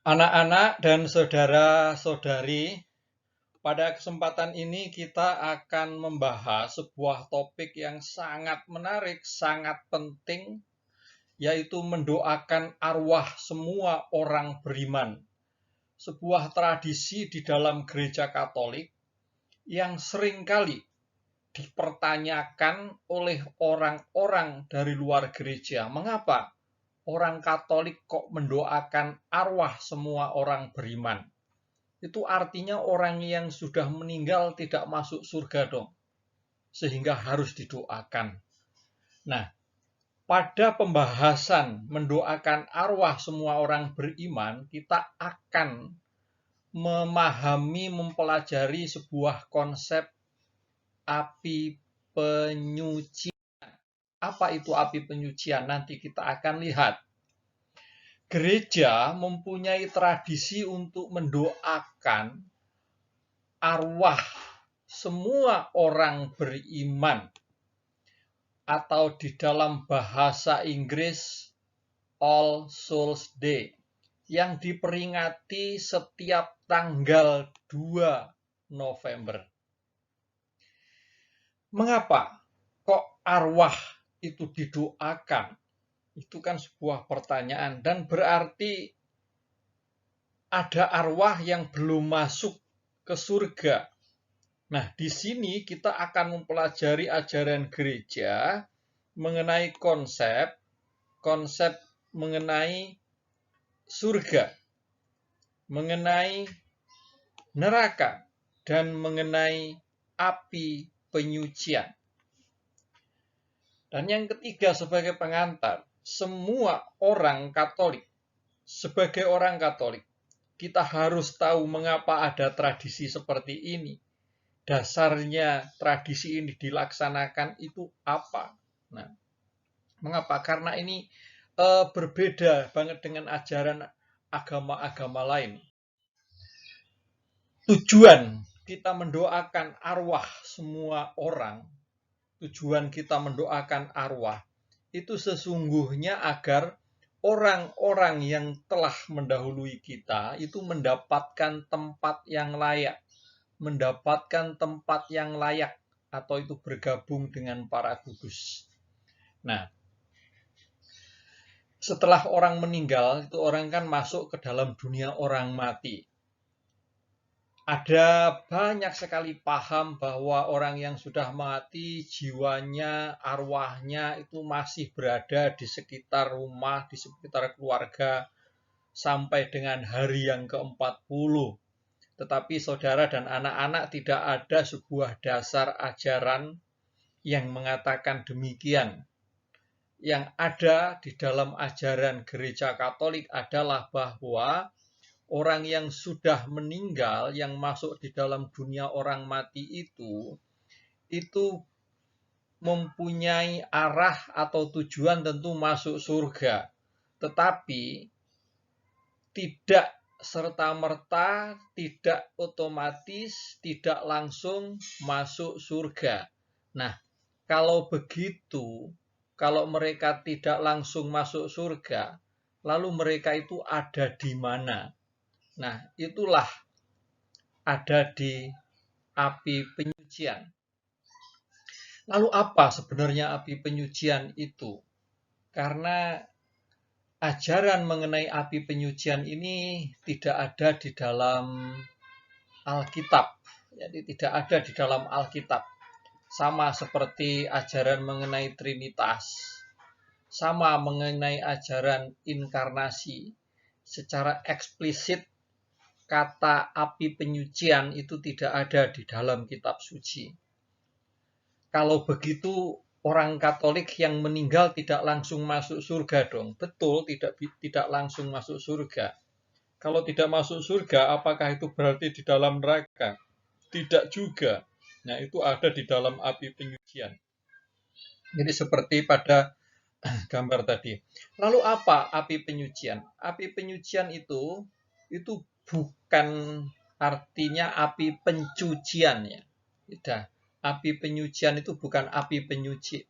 Anak-anak dan saudara-saudari, pada kesempatan ini kita akan membahas sebuah topik yang sangat menarik, sangat penting, yaitu mendoakan arwah semua orang beriman. Sebuah tradisi di dalam gereja Katolik yang seringkali dipertanyakan oleh orang-orang dari luar gereja. Mengapa orang Katolik kok mendoakan arwah semua orang beriman? Itu artinya orang yang sudah meninggal tidak masuk surga dong, sehingga harus didoakan. Nah, pada pembahasan mendoakan arwah semua orang beriman, kita akan mempelajari sebuah konsep api penyucian. Apa itu api penyucian? Nanti kita akan lihat. Gereja mempunyai tradisi untuk mendoakan arwah semua orang beriman, atau di dalam bahasa Inggris All Souls Day, yang diperingati setiap tanggal 2 November. Mengapa kok arwah itu didoakan? Itu kan sebuah pertanyaan, dan berarti ada arwah yang belum masuk ke surga. Nah, di sini kita akan mempelajari ajaran gereja mengenai konsep mengenai surga, mengenai neraka, dan mengenai api penyucian. Dan yang ketiga, sebagai pengantar, semua orang Katolik, sebagai orang Katolik, kita harus tahu mengapa ada tradisi seperti ini. Dasarnya tradisi ini dilaksanakan itu apa? Nah, mengapa? Karena ini berbeda banget dengan ajaran agama-agama lain. Tujuan kita mendoakan arwah semua orang, tujuan kita mendoakan arwah itu sesungguhnya agar orang-orang yang telah mendahului kita itu mendapatkan tempat yang layak, atau itu bergabung dengan para kudus. Nah, setelah orang meninggal, itu orang kan masuk ke dalam dunia orang mati. Ada banyak sekali paham bahwa orang yang sudah mati, jiwanya, arwahnya itu masih berada di sekitar rumah, di sekitar keluarga, sampai dengan hari yang ke-40. Tetapi saudara dan anak-anak, tidak ada sebuah dasar ajaran yang mengatakan demikian. Yang ada di dalam ajaran gereja Katolik adalah bahwa orang yang sudah meninggal, yang masuk di dalam dunia orang mati itu mempunyai arah atau tujuan tentu masuk surga. Tetapi tidak serta-merta, tidak otomatis, tidak langsung masuk surga. Nah, kalau begitu, kalau mereka tidak langsung masuk surga, lalu mereka itu ada di mana? Nah, itulah ada di api penyucian. Lalu apa sebenarnya api penyucian itu? Karena ajaran mengenai api penyucian ini tidak ada di dalam Alkitab. Jadi tidak ada di dalam Alkitab. Sama seperti ajaran mengenai Trinitas. Sama mengenai ajaran inkarnasi. Secara eksplisit kata api penyucian itu tidak ada di dalam kitab suci. Kalau begitu, orang Katolik yang meninggal tidak langsung masuk surga dong. Betul, tidak langsung masuk surga. Kalau tidak masuk surga, apakah itu berarti di dalam neraka? Tidak juga. Nah, itu ada di dalam api penyucian. Jadi seperti pada gambar tadi. Lalu apa api penyucian? Api penyucian itu bukan artinya api pencucian ya. Tidak. Api penyucian itu bukan api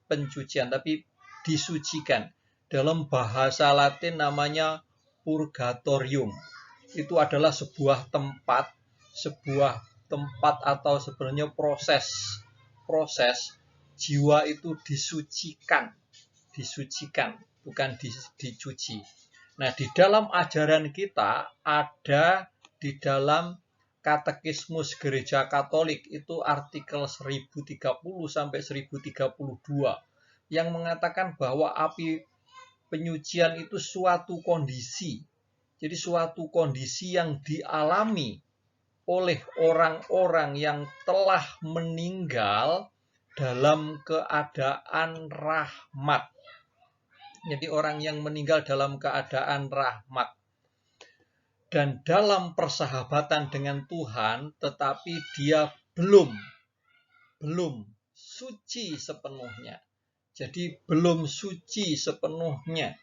pencucian, tapi disucikan. Dalam bahasa Latin namanya purgatorium. itu adalah sebuah tempat atau sebenarnya proses jiwa itu disucikan, bukan dicuci. Nah, di dalam ajaran kita ada di dalam Katekismus Gereja Katolik itu artikel 1030 sampai 1032 yang mengatakan bahwa api penyucian itu suatu kondisi. Jadi suatu kondisi yang dialami oleh orang-orang yang telah meninggal dalam keadaan rahmat. Jadi orang yang meninggal dalam keadaan rahmat dan dalam persahabatan dengan Tuhan, tetapi dia belum suci sepenuhnya. Jadi belum suci sepenuhnya.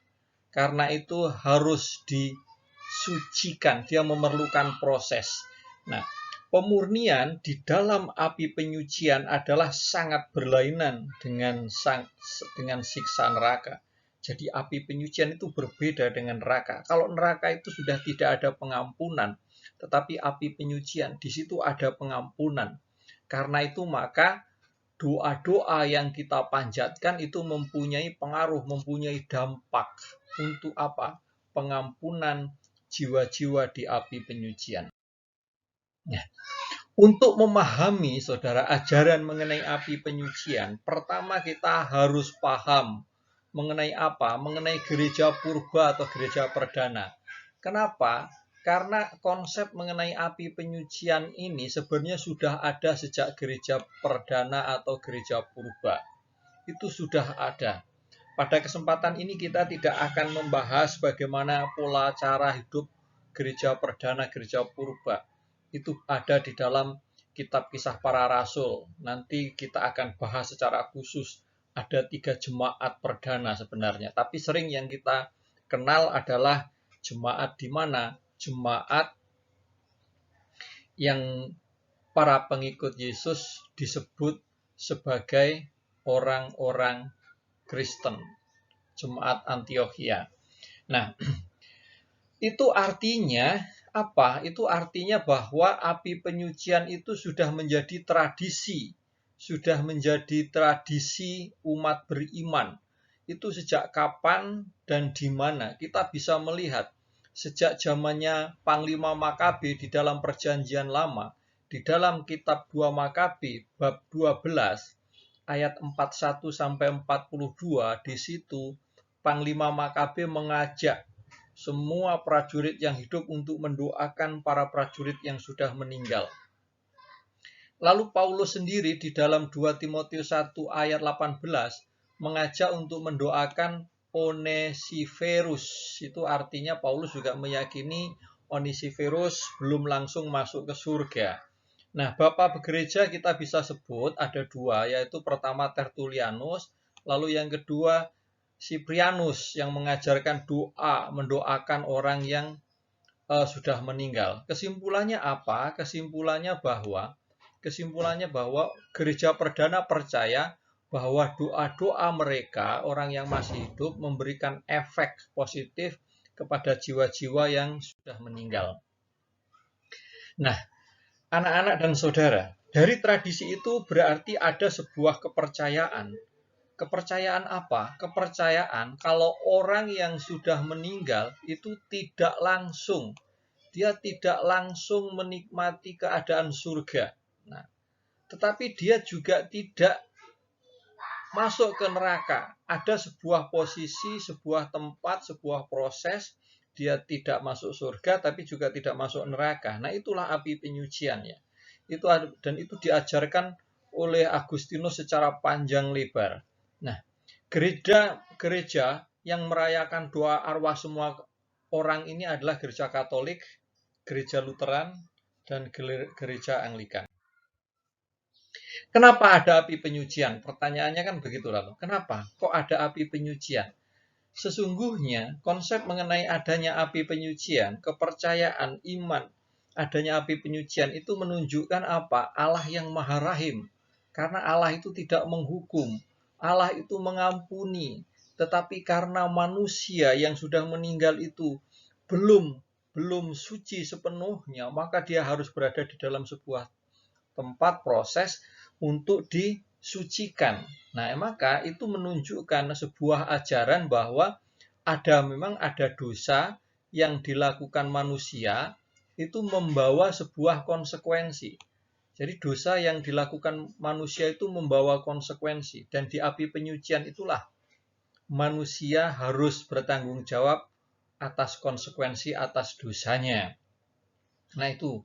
Karena itu harus disucikan, dia memerlukan proses. Nah, pemurnian di dalam api penyucian adalah sangat berlainan dengan siksa neraka. Jadi api penyucian itu berbeda dengan neraka. Kalau neraka itu sudah tidak ada pengampunan, tetapi api penyucian di situ ada pengampunan. Karena itu maka doa-doa yang kita panjatkan itu mempunyai pengaruh, mempunyai dampak untuk apa? Pengampunan jiwa-jiwa di api penyucian. Nah, untuk memahami saudara ajaran mengenai api penyucian, pertama kita harus paham mengenai apa? Mengenai gereja purba atau gereja perdana. Kenapa? Karena konsep mengenai api penyucian ini sebenarnya sudah ada sejak gereja perdana atau gereja purba. Itu sudah ada. Pada kesempatan ini kita tidak akan membahas bagaimana pola cara hidup gereja perdana, gereja purba. Itu ada di dalam kitab Kisah Para Rasul. Nanti kita akan bahas secara khusus. Ada 3 jemaat perdana sebenarnya. Tapi sering yang kita kenal adalah jemaat di mana? Jemaat yang para pengikut Yesus disebut sebagai orang-orang Kristen. Jemaat Antiokhia. Nah, itu artinya apa? Itu artinya bahwa api penyucian itu sudah menjadi tradisi. Sudah menjadi tradisi umat beriman. Itu sejak kapan dan di mana? Kita bisa melihat sejak zamannya Panglima Makabe di dalam Perjanjian Lama, di dalam kitab 2 Makabe bab 12 ayat 41 sampai 42, di situ Panglima Makabe mengajak semua prajurit yang hidup untuk mendoakan para prajurit yang sudah meninggal. Lalu Paulus sendiri di dalam 2 Timotius 1 ayat 18 mengajak untuk mendoakan Onesiferus. Itu artinya Paulus juga meyakini Onesiferus belum langsung masuk ke surga. Nah, Bapak gereja kita bisa sebut ada 2, yaitu pertama Tertullianus, lalu yang kedua Cyprianus yang mengajarkan doa, mendoakan orang yang sudah meninggal. Kesimpulannya apa? Kesimpulannya bahwa gereja perdana percaya bahwa doa-doa mereka, orang yang masih hidup, memberikan efek positif kepada jiwa-jiwa yang sudah meninggal. Nah, anak-anak dan saudara, dari tradisi itu berarti ada sebuah kepercayaan. Kepercayaan apa? Kepercayaan kalau orang yang sudah meninggal itu tidak langsung menikmati keadaan surga. Nah, tetapi dia juga tidak masuk ke neraka. Ada sebuah posisi, sebuah tempat, sebuah proses, dia tidak masuk surga tapi juga tidak masuk neraka. Nah, itulah api penyuciannya. Dan itu diajarkan oleh Agustinus secara panjang lebar. Nah, gereja yang merayakan doa arwah semua orang ini adalah gereja Katolik, gereja Lutheran, dan gereja Anglikan. Kenapa ada api penyucian? Pertanyaannya kan begitu lalu. Kenapa? Kok ada api penyucian? Sesungguhnya konsep mengenai adanya api penyucian, kepercayaan, iman, adanya api penyucian itu menunjukkan apa? Allah yang Maha Rahim. Karena Allah itu tidak menghukum. Allah itu mengampuni. Tetapi karena manusia yang sudah meninggal itu belum belum suci sepenuhnya, maka dia harus berada di dalam sebuah tempat proses untuk disucikan. Nah, maka itu menunjukkan sebuah ajaran bahwa memang ada dosa yang dilakukan manusia itu membawa sebuah konsekuensi. Jadi dosa yang dilakukan manusia itu membawa konsekuensi, dan di api penyucian itulah manusia harus bertanggung jawab atas konsekuensi atas dosanya. Nah itu,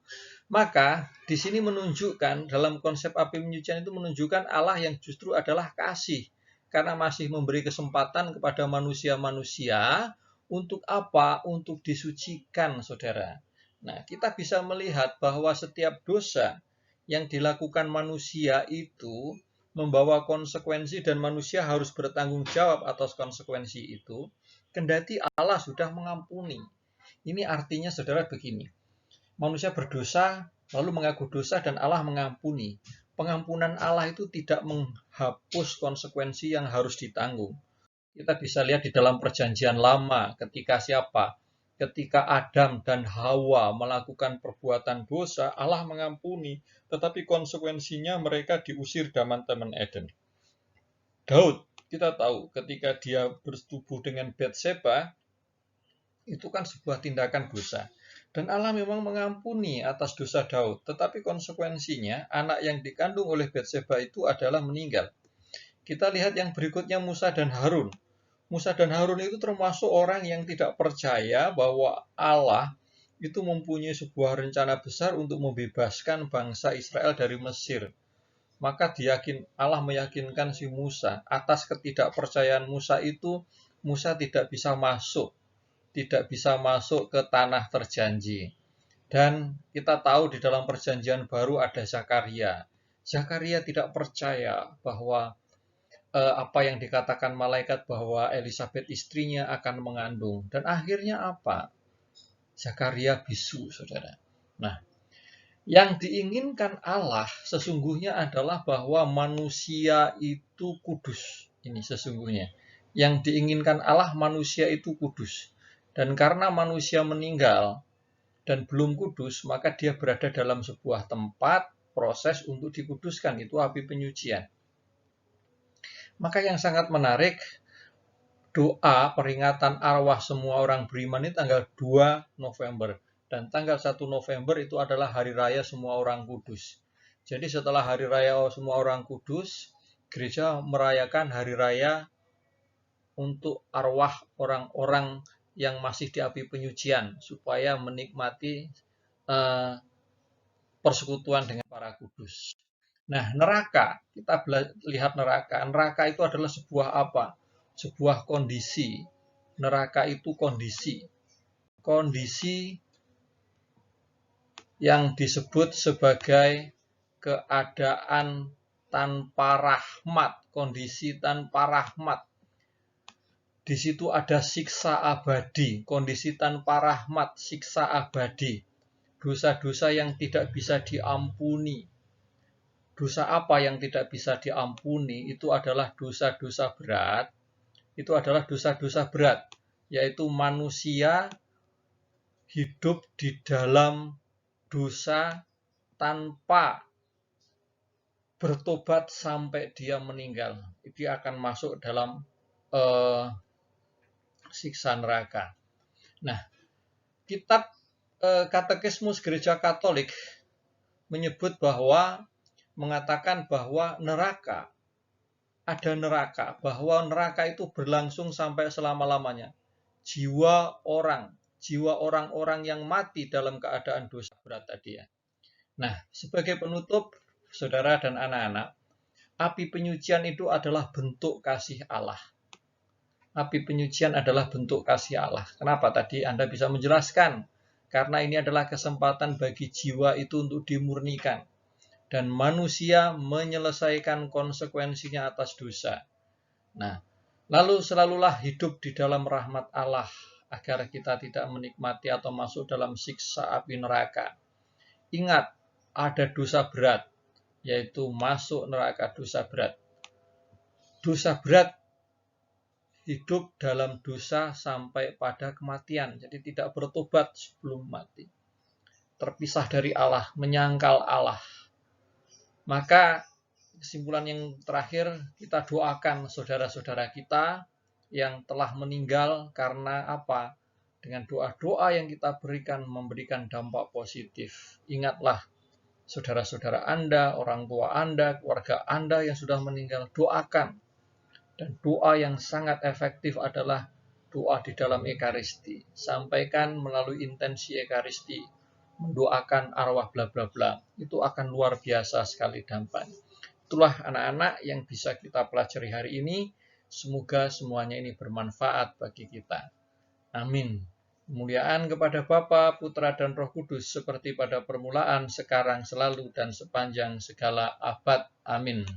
maka di sini menunjukkan dalam konsep api penyucian itu menunjukkan Allah yang justru adalah kasih, karena masih memberi kesempatan kepada manusia-manusia untuk apa? Untuk disucikan, saudara. Nah, kita bisa melihat bahwa setiap dosa yang dilakukan manusia itu membawa konsekuensi dan manusia harus bertanggung jawab atas konsekuensi itu, kendati Allah sudah mengampuni. Ini artinya, saudara, begini. Manusia berdosa, lalu mengaku dosa, dan Allah mengampuni. Pengampunan Allah itu tidak menghapus konsekuensi yang harus ditanggung. Kita bisa lihat di dalam perjanjian lama, ketika siapa? Ketika Adam dan Hawa melakukan perbuatan dosa, Allah mengampuni, tetapi konsekuensinya mereka diusir dari Taman Eden. Daud, kita tahu ketika dia bersetubuh dengan Batseba, itu kan sebuah tindakan dosa. Dan Allah memang mengampuni atas dosa Daud, tetapi konsekuensinya anak yang dikandung oleh Batseba itu adalah meninggal. Kita lihat yang berikutnya, Musa dan Harun. Musa dan Harun itu termasuk orang yang tidak percaya bahwa Allah itu mempunyai sebuah rencana besar untuk membebaskan bangsa Israel dari Mesir. Maka Allah meyakinkan si Musa. Atas ketidakpercayaan Musa itu, Musa tidak bisa masuk ke tanah terjanji. Dan kita tahu di dalam perjanjian baru ada Zakaria. Zakaria tidak percaya bahwa apa yang dikatakan malaikat bahwa Elisabeth istrinya akan mengandung. Dan akhirnya apa? Zakaria bisu, saudara. Nah, yang diinginkan Allah sesungguhnya adalah bahwa manusia itu kudus. Ini sesungguhnya. Yang diinginkan Allah, manusia itu kudus. Dan karena manusia meninggal dan belum kudus, maka dia berada dalam sebuah tempat proses untuk dikuduskan, itu api penyucian. Maka yang sangat menarik, doa peringatan arwah semua orang beriman ini tanggal 2 November. Dan tanggal 1 November itu adalah hari raya semua orang kudus. Jadi setelah hari raya semua orang kudus, gereja merayakan hari raya untuk arwah orang-orang yang masih di api penyucian, supaya menikmati persekutuan dengan para kudus. Nah, neraka, kita lihat neraka. Neraka itu adalah sebuah apa? Sebuah kondisi. Neraka itu kondisi. Kondisi yang disebut sebagai keadaan tanpa rahmat. Kondisi tanpa rahmat. Di situ ada siksa abadi. Kondisi tanpa rahmat, siksa abadi. Dosa-dosa yang tidak bisa diampuni. Dosa apa yang tidak bisa diampuni? Itu adalah dosa-dosa berat. Itu adalah dosa-dosa berat, yaitu manusia hidup di dalam dosa tanpa bertobat sampai dia meninggal. Dia akan masuk dalam siksa neraka. Nah, kitab Katekismus Gereja Katolik mengatakan bahwa ada neraka, bahwa neraka itu berlangsung sampai selama-lamanya. Jiwa orang-orang yang mati dalam keadaan dosa berat tadi ya. Nah, sebagai penutup, saudara dan anak-anak, api penyucian itu adalah bentuk kasih Allah. Api penyucian adalah bentuk kasih Allah. Kenapa tadi Anda bisa menjelaskan? Karena ini adalah kesempatan bagi jiwa itu untuk dimurnikan. Dan manusia menyelesaikan konsekuensinya atas dosa. Nah, lalu selalulah hidup di dalam rahmat Allah, agar kita tidak menikmati atau masuk dalam siksa api neraka. Ingat, ada dosa berat, yaitu masuk neraka dosa berat. Dosa berat hidup dalam dosa sampai pada kematian. Jadi tidak bertobat sebelum mati. Terpisah dari Allah, menyangkal Allah. Maka kesimpulan yang terakhir, kita doakan saudara-saudara kita yang telah meninggal karena apa? Dengan doa-doa yang kita berikan memberikan dampak positif. Ingatlah saudara-saudara Anda, orang tua Anda, keluarga Anda yang sudah meninggal, doakan. Dan doa yang sangat efektif adalah doa di dalam Ekaristi. Sampaikan melalui intensi Ekaristi, mendoakan arwah bla bla bla. Itu akan luar biasa sekali dampaknya. Itulah anak-anak yang bisa kita pelajari hari ini. Semoga semuanya ini bermanfaat bagi kita. Amin. Kemuliaan kepada Bapa, Putra, dan Roh Kudus seperti pada permulaan, sekarang, selalu, dan sepanjang segala abad. Amin.